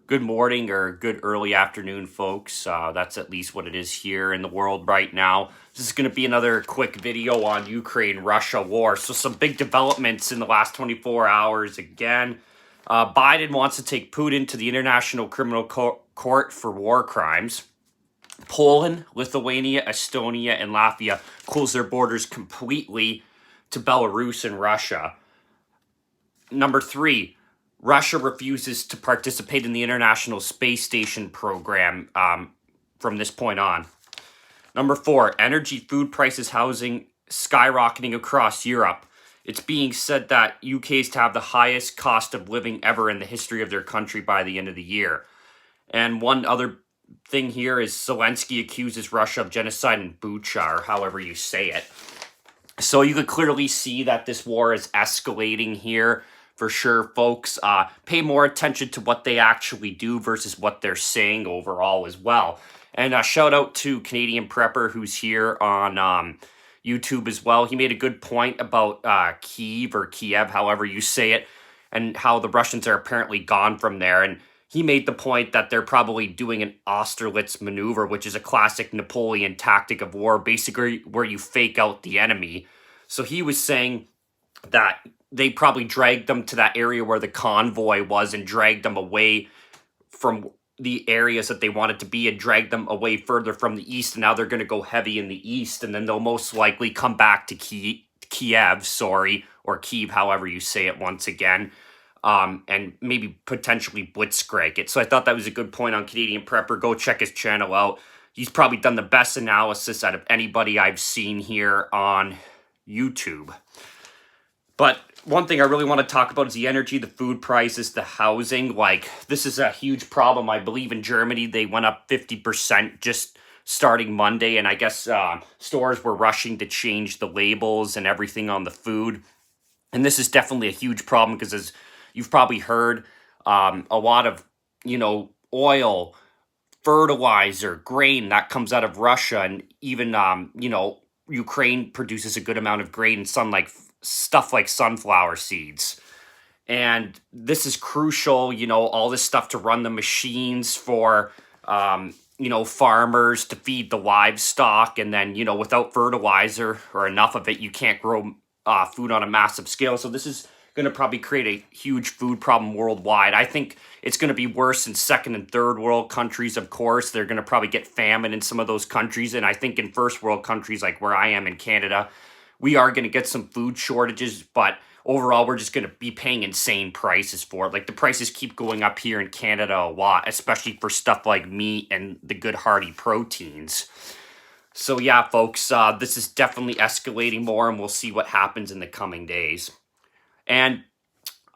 Good morning or good early afternoon, folks. That's at least what it is here in the world right now. This is going to be another quick video on Ukraine-Russia war. So some big developments in the last 24 hours again. Biden wants to take Putin to the International Criminal Court for war crimes. Poland, Lithuania, Estonia, and Latvia close their borders completely to Belarus and Russia. Number 3, Russia refuses to participate in the International Space Station program from this point on. Number 4, energy, food prices, housing skyrocketing across Europe. It's being said that UK is to have the highest cost of living ever in the history of their country by the end of the year. And one other thing here is Zelensky accuses Russia of genocide in Bucha, or however you say it. So you could clearly see that this war is escalating here. For sure, folks, pay more attention to what they actually do versus what they're saying overall as well. And shout out to Canadian Prepper, who's here on YouTube as well. He made a good point about Kyiv or Kiev, however you say it, and how the Russians are apparently gone from there. And he made the point that they're probably doing an Austerlitz maneuver, which is a classic Napoleon tactic of war, basically where you fake out the enemy. So he was saying that they probably dragged them to that area where the convoy was and dragged them away from the areas that they wanted to be and dragged them away further from the east. And now they're going to go heavy in the east, and then they'll most likely come back to Kiev, or Kyiv, however you say it once again, and maybe potentially blitzkrieg it. So I thought that was a good point on Canadian Prepper. Go check his channel out. He's probably done the best analysis out of anybody I've seen here on YouTube. But one thing I really want to talk about is the energy, the food prices, the housing. Like, this is a huge problem. I believe in Germany, they went up 50% just starting Monday. And I guess stores were rushing to change the labels and everything on the food. And this is definitely a huge problem because, as you've probably heard, a lot of, oil, fertilizer, grain that comes out of Russia, and even, Ukraine produces a good amount of grain and stuff like sunflower seeds. And this is crucial, all this stuff to run the machines for, farmers to feed the livestock. And then, without fertilizer or enough of it, you can't grow food on a massive scale. So this is going to probably create a huge food problem worldwide. I think it's going to be worse in second and third world countries, of course. They're going to probably get famine in some of those countries. And I think in first world countries like where I am in Canada, we are going to get some food shortages, but overall, we're just going to be paying insane prices for it. Like, the prices keep going up here in Canada a lot, especially for stuff like meat and the good hearty proteins. So yeah, folks, this is definitely escalating more, and we'll see what happens in the coming days. And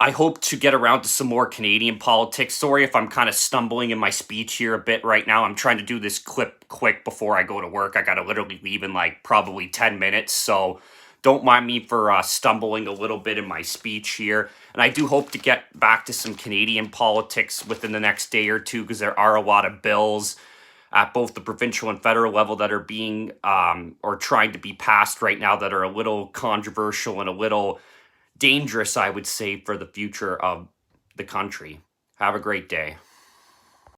I hope to get around to some more Canadian politics. Sorry if I'm kind of stumbling in my speech here a bit right now. I'm trying to do this clip quick before I go to work. I got to literally leave in probably 10 minutes. So don't mind me for stumbling a little bit in my speech here. And I do hope to get back to some Canadian politics within the next day or two, because there are a lot of bills at both the provincial and federal level that are being or trying to be passed right now that are a little controversial and a little dangerous, I would say, for the future of the country. Have a great day.